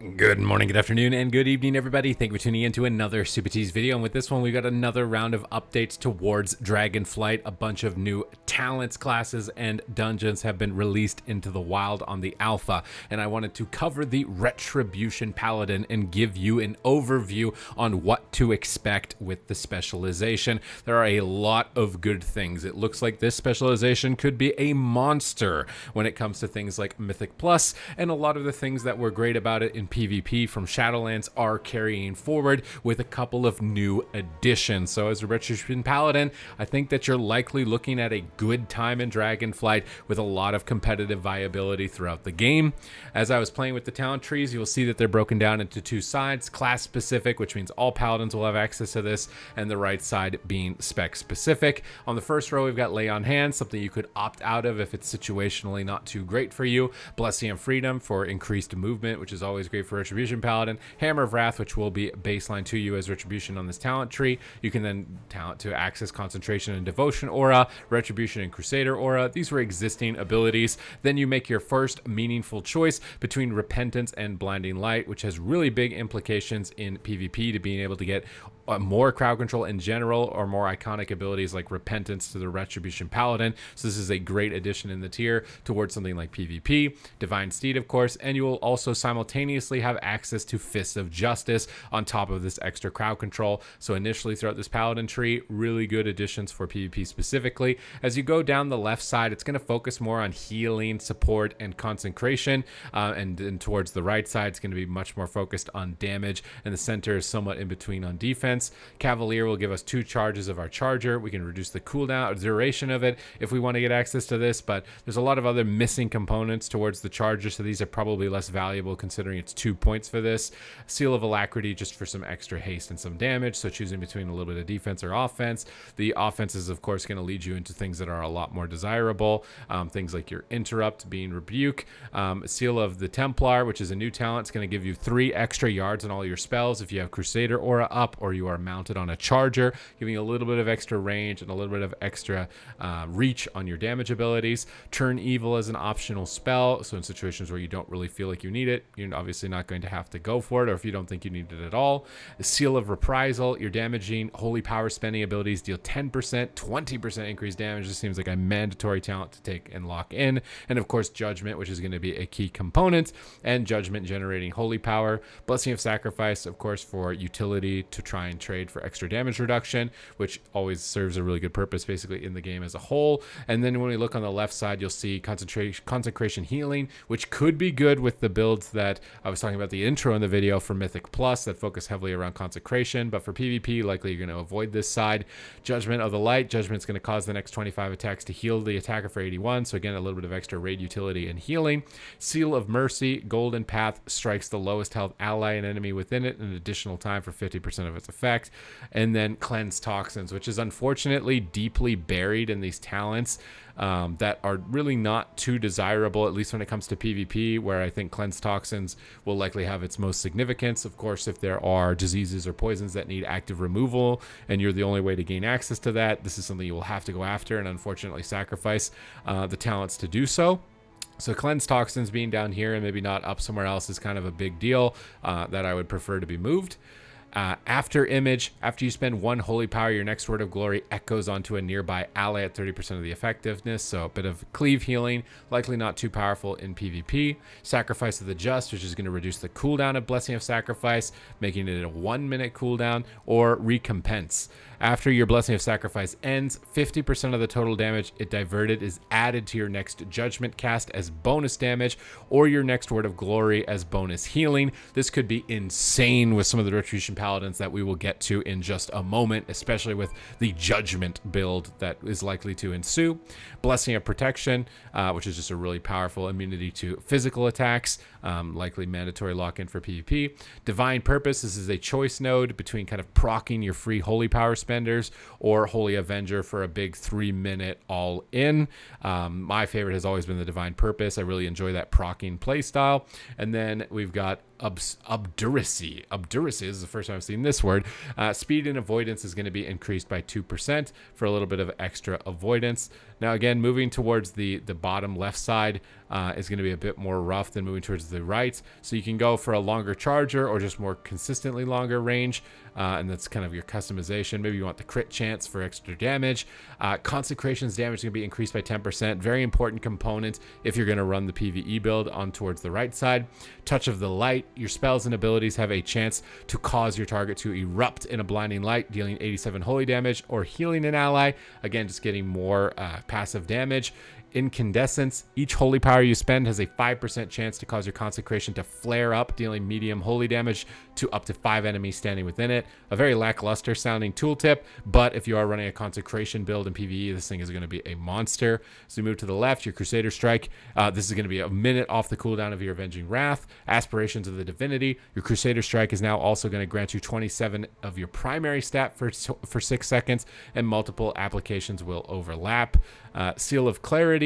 Good morning, good afternoon, and good evening, everybody. Thank you for tuning in to another Supatease video. And with this one, we got another round of updates towards Dragonflight. A bunch of new talents, classes, and dungeons have been released into the wild on the alpha. And I wanted to cover the Retribution Paladin and give you an overview on what to expect with the specialization. There are a lot of good things. It looks like this specialization could be a monster when it comes to things like Mythic Plus, and a lot of the things that were great about it in PvP from Shadowlands are carrying forward with a couple of new additions. So as a Retribution Paladin, I think that you're likely looking at a good time in Dragonflight with a lot of competitive viability throughout the game. As I was playing with the talent trees, you will see that they're broken down into two sides: class specific, which means all paladins will have access to this, and the right side being spec specific. On the first row, we've got Lay on Hands, something you could opt out of if it's situationally not too great for you. Blessing of Freedom for increased movement, which is always great for Retribution Paladin. Hammer of Wrath, which will be baseline to you as Retribution on this talent tree. You can then talent to access Concentration and Devotion aura, Retribution and Crusader aura. These were existing abilities. Then you make your first meaningful choice between Repentance and Blinding Light, which has really big implications in PvP to being able to get more crowd control in general, or more iconic abilities like Repentance to the Retribution Paladin. So this is a great addition in the tier towards something like PvP. Divine Steed, of course, and you will also simultaneously have access to Fists of Justice on top of this extra crowd control. So initially throughout this Paladin tree, really good additions for PvP specifically. As you go down the left side, it's going to focus more on healing, support, and consecration, and then towards the right side, it's going to be much more focused on damage, and the center is somewhat in between on defense. Cavalier will give us 2 charges of our charger. We can reduce the cooldown or duration of it if we want to get access to this, but there's a lot of other missing components towards the charger, so these are probably less valuable considering it's 2 points for this. Seal of Alacrity just for some extra haste and some damage, so choosing between a little bit of defense or offense. The offense is of course going to lead you into things that are a lot more desirable, things like your Interrupt being Rebuke. Seal of the Templar, which is a new talent, it's going to give you 3 extra yards on all your spells if you have Crusader aura up or you are mounted on a charger, giving you a little bit of extra range and a little bit of extra reach on your damage abilities. Turn Evil as an optional spell, so in situations where you don't really feel like you need it, you're obviously not going to have to go for it, or if you don't think you need it at all. The Seal of Reprisal, your damaging holy power spending abilities deal 10%, 20% increased damage. This seems like a mandatory talent to take and lock in. And of course Judgment, which is going to be a key component, and Judgment generating holy power. Blessing of Sacrifice, of course, for utility to try and trade for extra damage reduction, which always serves a really good purpose basically in the game as a whole. And then when we look on the left side, you'll see Consecration Healing, which could be good with the builds that I was talking about the intro in the video for Mythic Plus that focus heavily around consecration, but for PvP likely you're going to avoid this side. Judgment of the Light, Judgment's going to cause the next 25 attacks to heal the attacker for 81, so again a little bit of extra raid utility and healing. Seal of Mercy, Golden Path, strikes the lowest health ally and enemy within it an additional time for 50% of its effect. And then Cleanse Toxins, which is unfortunately deeply buried in these talents that are really not too desirable, at least when it comes to PvP, where I think Cleanse Toxins will likely have its most significance. Of course, if there are diseases or poisons that need active removal and you're the only way to gain access to that, this is something you will have to go after and unfortunately sacrifice the talents to do so. So Cleanse Toxins being down here and maybe not up somewhere else is kind of a big deal that I would prefer to be moved. After Image, after you spend 1 holy power, your next Word of Glory echoes onto a nearby ally at 30% of the effectiveness, so a bit of cleave healing, likely not too powerful in PvP. Sacrifice of the Just, which is going to reduce the cooldown of Blessing of Sacrifice, making it a 1-minute cooldown, or Recompense. After your Blessing of Sacrifice ends, 50% of the total damage it diverted is added to your next Judgment cast as bonus damage, or your next Word of Glory as bonus healing. This could be insane with some of the Retribution Paladins that we will get to in just a moment, especially with the Judgment build that is likely to ensue. Blessing of Protection, which is just a really powerful immunity to physical attacks, likely mandatory lock-in for PvP. Divine Purpose, this is a choice node between kind of proccing your free holy power spenders, or Holy Avenger for a big 3-minute all-in. My favorite has always been the Divine Purpose. I really enjoy that proccing playstyle. And then we've got Obduracy. Obduracy is the first time I've seen this word. Speed and avoidance is going to be increased by 2% for a little bit of extra avoidance. Now, again, moving towards the bottom left side is going to be a bit more rough than moving towards the right. So you can go for a longer charger or just more consistently longer range. And that's kind of your customization. Maybe you want the crit chance for extra damage. Consecration's damage is going to be increased by 10%. Very important component if you're going to run the PvE build on towards the right side. Touch of the Light. Your spells and abilities have a chance to cause your target to erupt in a blinding light, dealing 87 holy damage or healing an ally. Again, just getting more passive damage. Incandescence. Each holy power you spend has a 5% chance to cause your consecration to flare up, dealing medium holy damage to up to 5 enemies standing within it. A very lackluster sounding tooltip, but if you are running a consecration build in PvE, this thing is going to be a monster. So we move to the left, your Crusader Strike. This is going to be a minute off the cooldown of your Avenging Wrath. Aspirations of the Divinity. Your Crusader Strike is now also going to grant you 27 of your primary stat for 6 seconds, and multiple applications will overlap. Seal of Clarity.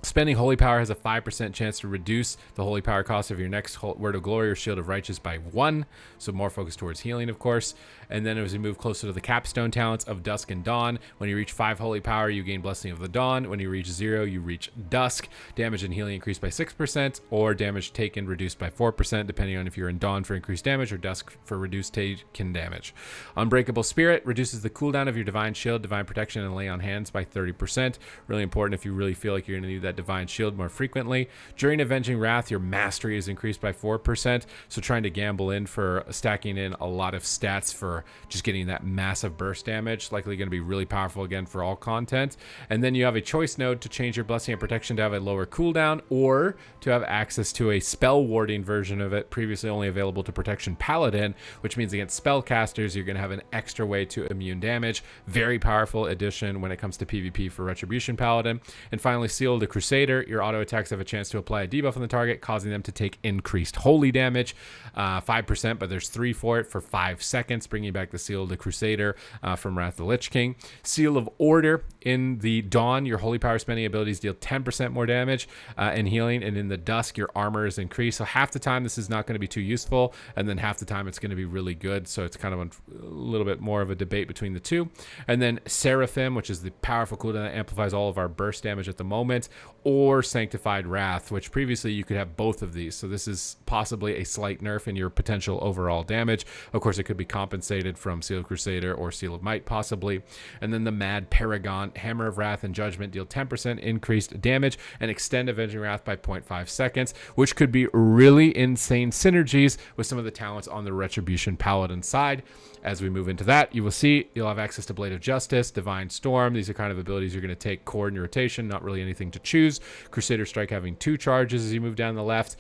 Spending holy power has a 5% chance to reduce the holy power cost of your next Word of Glory or Shield of Righteous by 1. So more focus towards healing, of course. And then as we move closer to the capstone talents of Dusk and Dawn, when you reach 5 holy power, you gain Blessing of the Dawn. When you reach 0, you reach Dusk. Damage and healing increased by 6%, or damage taken reduced by 4%, depending on if you're in Dawn for increased damage or Dusk for reduced taken damage. Unbreakable Spirit reduces the cooldown of your Divine Shield, Divine Protection, and Lay on Hands by 30%. Really important if you really feel like you're going to need that Divine Shield more frequently. During Avenging Wrath, your Mastery is increased by 4%, so trying to gamble in for stacking in a lot of stats for just getting that massive burst damage, likely going to be really powerful again for all content. And then you have a choice node to change your Blessing and Protection to have a lower cooldown, or to have access to a spell warding version of it, previously only available to Protection Paladin, which means against spellcasters, you're going to have an extra way to immune damage. Very powerful addition when it comes to PvP for Retribution Paladin. And finally, Seal of the Crusader. Your auto attacks have a chance to apply a debuff on the target, causing them to take increased holy damage, 5%, but there's 3 for it for 5 seconds, bringing back the Seal of the Crusader from Wrath of the Lich King. Seal of Order. In the Dawn, your holy power spending abilities deal 10% more damage and healing, and in the Dusk, your armor is increased. So half the time this is not going to be too useful, and then half the time it's going to be really good. So it's kind of a little bit more of a debate between the two. And then Seraphim, which is the powerful cooldown that amplifies all of our burst damage at the moment, or Sanctified Wrath, which previously you could have both of these. So this is possibly a slight nerf in your potential overall damage. Of course, it could be compensated from Seal of Crusader or Seal of Might possibly. And then the Mad Paragon. Hammer of Wrath and Judgment deal 10% increased damage and extend Avenging Wrath by 0.5 seconds, which could be really insane synergies with some of the talents on the Retribution Paladin side. As we move into that, you will see you'll have access to Blade of Justice, Divine Storm. These are kind of abilities you're going to take core in your rotation, not really anything to choose. Crusader Strike having 2 charges as you move down the left,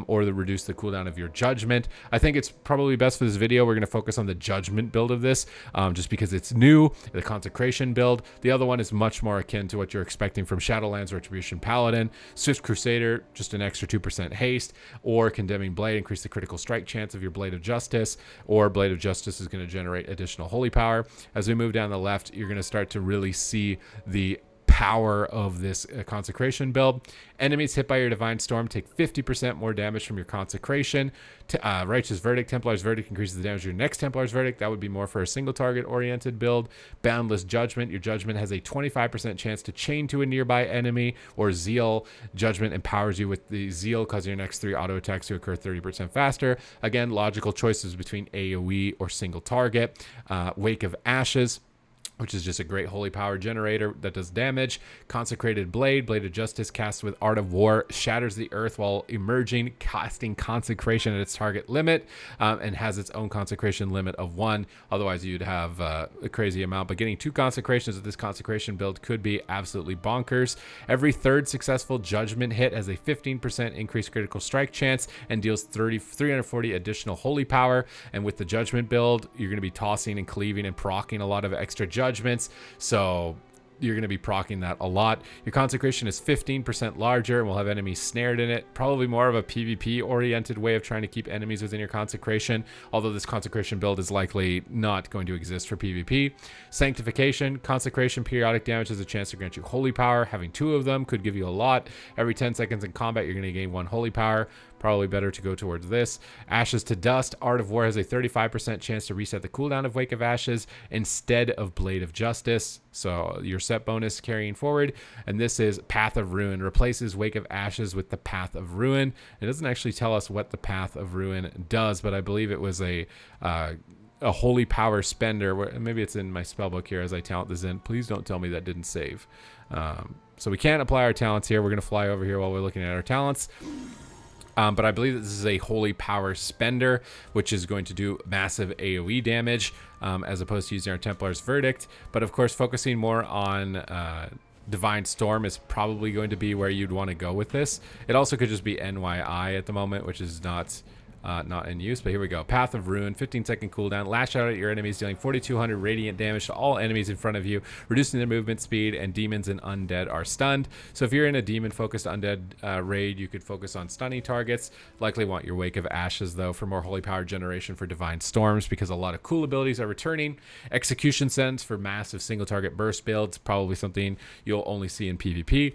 or reduce the cooldown of your Judgment. I think it's probably best for this video, we're going to focus on the Judgment build of this, just because it's new, the Consecration build. The other one is much more akin to what you're expecting from Shadowlands Retribution Paladin. Swift Crusader, just an extra 2% haste, or Condemning Blade, increase the critical strike chance of your Blade of Justice, or Blade of Justice is going to generate additional holy power. As we move down the left, you're going to start to really see the power of this consecration build. Enemies hit by your Divine Storm take 50% more damage from your consecration. Righteous Verdict. Templar's Verdict increases the damage of your next Templar's Verdict. That would be more for a single target oriented build. Boundless Judgment. Your Judgment has a 25% chance to chain to a nearby enemy. Or Zeal. Judgment empowers you with the Zeal, causing your next 3 auto attacks to occur 30% faster. Again, logical choices between AoE or single target. Wake of Ashes, which is just a great holy power generator that does damage. Consecrated Blade. Blade of Justice cast with Art of War shatters the earth while emerging, casting consecration at its target limit, and has its own consecration limit of 1. Otherwise, you'd have a crazy amount. But getting 2 consecrations with this consecration build could be absolutely bonkers. Every 3rd successful Judgment hit has a 15% increased critical strike chance and deals 340 additional holy power. And with the Judgment build, you're going to be tossing and cleaving and proccing a lot of extra judgments. So you're going to be proccing that a lot. Your consecration is 15% larger and will have enemies snared in it. Probably more of a PvP oriented way of trying to keep enemies within your consecration, although this consecration build is likely not going to exist for PvP. Sanctification, consecration periodic damage has a chance to grant you holy power. Having 2 of them could give you a lot. Every 10 seconds in combat, you're going to gain 1 holy power. Probably better to go towards this. Ashes to Dust. Art of War has a 35% chance to reset the cooldown of Wake of Ashes instead of Blade of Justice. So your set bonus carrying forward. And this is Path of Ruin. Replaces Wake of Ashes with the Path of Ruin. It doesn't actually tell us what the Path of Ruin does, but I believe it was a holy power spender. Maybe it's in my spellbook here as I talent this in. Please don't tell me that didn't save. So we can't apply our talents here. We're going to fly over here while we're looking at our talents. But I believe that this is a holy power spender, which is going to do massive AoE damage as opposed to using our Templar's Verdict. But of course, focusing more on Divine Storm is probably going to be where you'd want to go with this. It also could just be NYI at the moment, which is not in use, but here we go. Path of Ruin, 15-second cooldown. Lash out at your enemies, dealing 4,200 radiant damage to all enemies in front of you, reducing their movement speed, and demons and undead are stunned. So if you're in a demon-focused undead raid, you could focus on stunning targets. Likely want your Wake of Ashes, though, for more holy power generation for Divine Storms, because a lot of cool abilities are returning. Execution Sense for massive single-target burst builds, probably something you'll only see in PvP.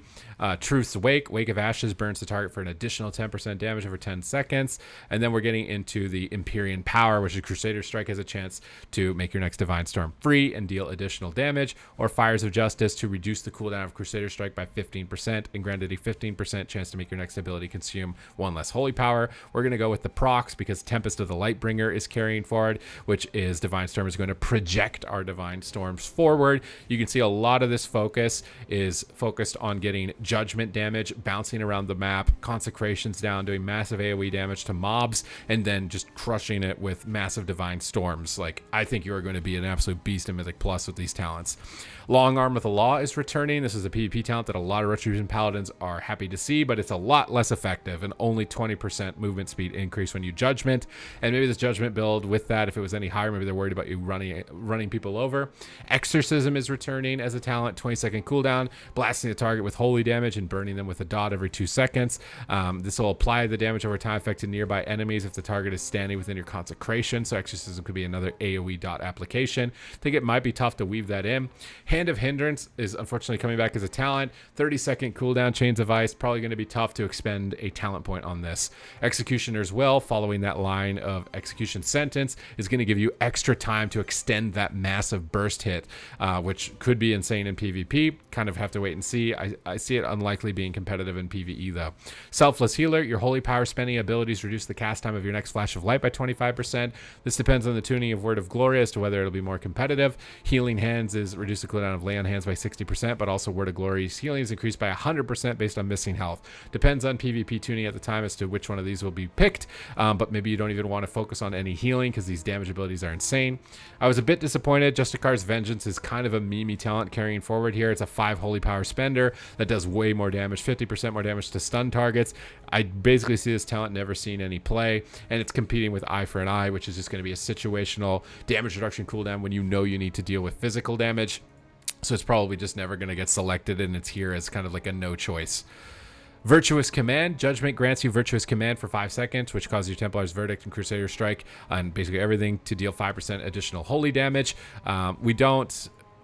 Truth's Wake. Wake of Ashes burns the target for an additional 10% damage over 10 seconds. And then we're getting into the Empyrean Power, which is Crusader Strike has a chance to make your next Divine Storm free and deal additional damage, or Fires of Justice to reduce the cooldown of Crusader Strike by 15% and granted a 15% chance to make your next ability consume 1 less holy power. We're going to go with the procs because Tempest of the Lightbringer is carrying forward, which is Divine Storm is going to project our Divine Storms forward. You can see a lot of this focus is focused on getting judgment damage, bouncing around the map, consecrations down, doing massive AoE damage to mobs, and then just crushing it with massive Divine Storms. Like, I think you are going to be an absolute beast in Mythic Plus with these talents. Long Arm of the Law is returning. This is a PvP talent that a lot of Retribution Paladins are happy to see, but it's a lot less effective and only 20% movement speed increase when you Judgment. And maybe this Judgment build with that, if it was any higher, maybe they're worried about you running people over. Exorcism is returning as a talent, 20-second cooldown, blasting the target with holy damage and burning them with a dot every 2 seconds. This will apply the damage over time effect to nearby enemies if the target is standing within your consecration. So Exorcism could be another AoE dot application. I think it might be tough to weave that in. Hand of Hindrance is unfortunately coming back as a talent. 30-second cooldown, Chains of Ice, probably going to be tough to expend a talent point on this. Executioner's Will, following that line of Execution Sentence, is going to give you extra time to extend that massive burst hit, which could be insane in PvP. Kind of have to wait and see. I see it unlikely being competitive in PvE, though. Selfless Healer, your holy power spending abilities reduce the cast time of your next Flash of Light by 25%. This depends on the tuning of Word of Glory as to whether it'll be more competitive. Healing Hands is reduce the cooldown of Lay on Hands by 60%, but also Word of Glory's healing is increased by 100% based on missing health. Depends on PvP tuning at the time as to which one of these will be picked, but maybe you don't even want to focus on any healing because these damage abilities are insane. I was a bit disappointed. Justicar's Vengeance is kind of a meme talent carrying forward here. It's a 5 holy power spender that does way more damage, 50% more damage to stun targets. I basically see this talent never seen any play, and it's competing with Eye for an Eye, which is just going to be a situational damage reduction cooldown when you know you need to deal with physical damage. So it's probably just never going to get selected, and it's here as kind of like a no choice. Virtuous Command. Judgment grants you Virtuous Command for 5 seconds, which causes your Templar's Verdict and Crusader Strike and basically everything to deal 5% additional holy damage.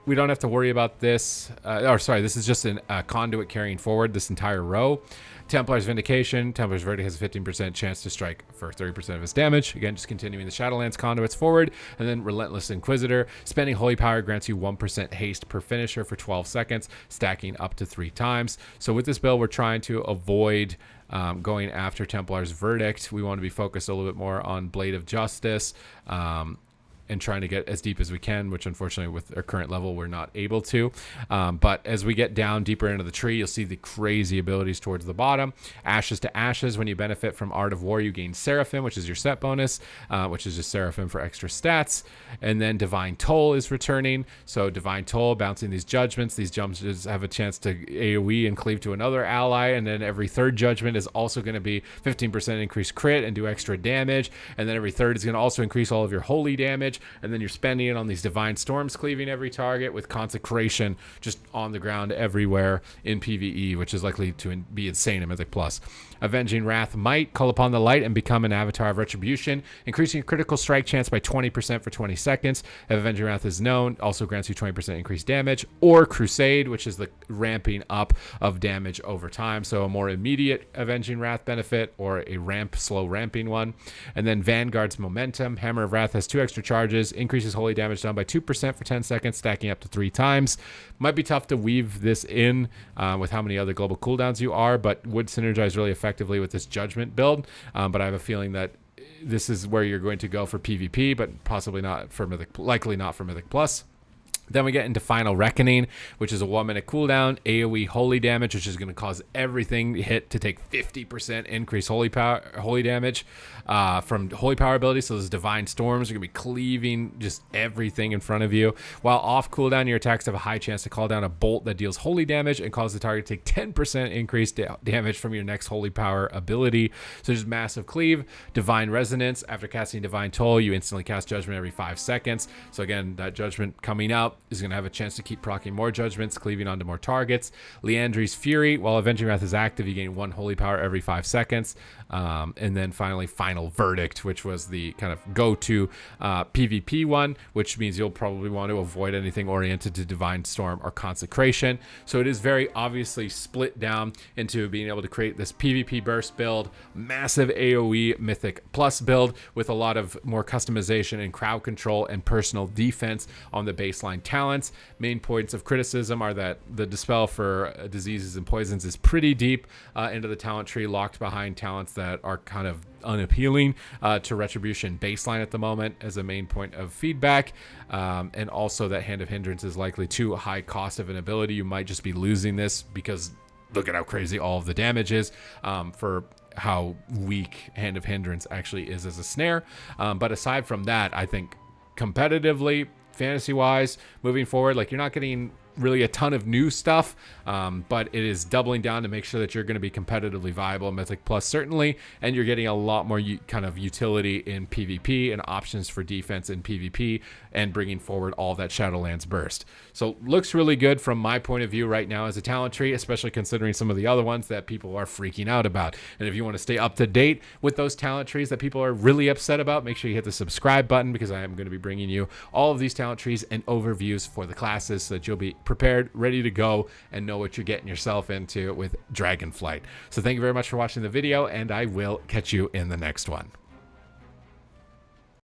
We don't have to worry about this. This is just a conduit carrying forward this entire row. Templar's Vindication. Templar's Verdict has a 15% chance to strike for 30% of its damage. Again, just continuing the Shadowlands conduits forward. And then Relentless Inquisitor. Spending Holy Power grants you 1% haste per finisher for 12 seconds, stacking up to 3 times. So with this build, we're trying to avoid going after Templar's Verdict. We want to be focused a little bit more on Blade of Justice, and trying to get as deep as we can, which unfortunately with our current level, we're not able to. But as we get down deeper into the tree, you'll see the crazy abilities towards the bottom. Ashes to Ashes, when you benefit from Art of War, you gain Seraphim, which is your set bonus, which is just Seraphim for extra stats. And then Divine Toll is returning. So Divine Toll, bouncing these judgments. These judgments have a chance to AoE and cleave to another ally. And then every third judgment is also going to be 15% increased crit and do extra damage. And then every third is going to also increase all of your holy damage. damage, and then you're spending it on these Divine Storms cleaving every target with Consecration just on the ground everywhere in PvE, which is likely to be insane in Mythic Plus. Avenging Wrath might call upon the light and become an avatar of retribution, increasing critical strike chance by 20% for 20 seconds. If Avenging Wrath is known, also grants you 20% increased damage. Or Crusade, which is the ramping up of damage over time, so a more immediate Avenging Wrath benefit or a slow ramping one. And then Vanguard's Momentum. Hammer of Wrath has 2 extra charges, increases holy damage down by 2% for 10 seconds, stacking up to 3 times. Might be tough to weave this in with how many other global cooldowns you are, but would synergize really effectively with this Judgment build. But I have a feeling that this is where you're going to go for PvP, but possibly not for Mythic, likely not for Mythic Plus. Then we get into Final Reckoning, which is a 1-minute cooldown, AoE holy damage, which is going to cause everything hit to take 50% increase holy damage from holy power abilities. So those Divine Storms are going to be cleaving just everything in front of you. While off cooldown, your attacks have a high chance to call down a bolt that deals holy damage and cause the target to take 10% increased damage from your next holy power ability. So just massive cleave. Divine Resonance. After casting Divine Toll, you instantly cast Judgment every 5 seconds. So again, that Judgment coming up is going to have a chance to keep proccing more judgments, cleaving onto more targets. Leandri's Fury, while Avenging Wrath is active, you gain 1 holy power every 5 seconds. And then finally, Final Verdict, which was the kind of go-to PvP one, which means you'll probably want to avoid anything oriented to Divine Storm or Consecration. So it is very obviously split down into being able to create this PvP burst build, massive AoE Mythic Plus build with a lot of more customization and crowd control and personal defense on the baseline talents. Main points of criticism are that the dispel for diseases and poisons is pretty deep into the talent tree, locked behind talents that are kind of unappealing to Retribution baseline at the moment as a main point of feedback. And also that Hand of Hindrance is likely too high cost of an ability. You might just be losing this because look at how crazy all of the damage is for how weak Hand of Hindrance actually is as a snare. But aside from that, I think competitively, fantasy wise, moving forward, like, you're not getting really a ton of new stuff, but it is doubling down to make sure that you're going to be competitively viable in Mythic Plus, certainly, and you're getting a lot more kind of utility in PvP and options for defense in PvP, and bringing forward all that Shadowlands burst. So looks really good from my point of view right now as a talent tree, especially considering some of the other ones that people are freaking out about. And if you want to stay up to date with those talent trees that people are really upset about, make sure you hit the subscribe button, because I am going to be bringing you all of these talent trees and overviews for the classes so that you'll be prepared, ready to go, and know what you're getting yourself into with Dragonflight. So thank you very much for watching the video, and I will catch you in the next one.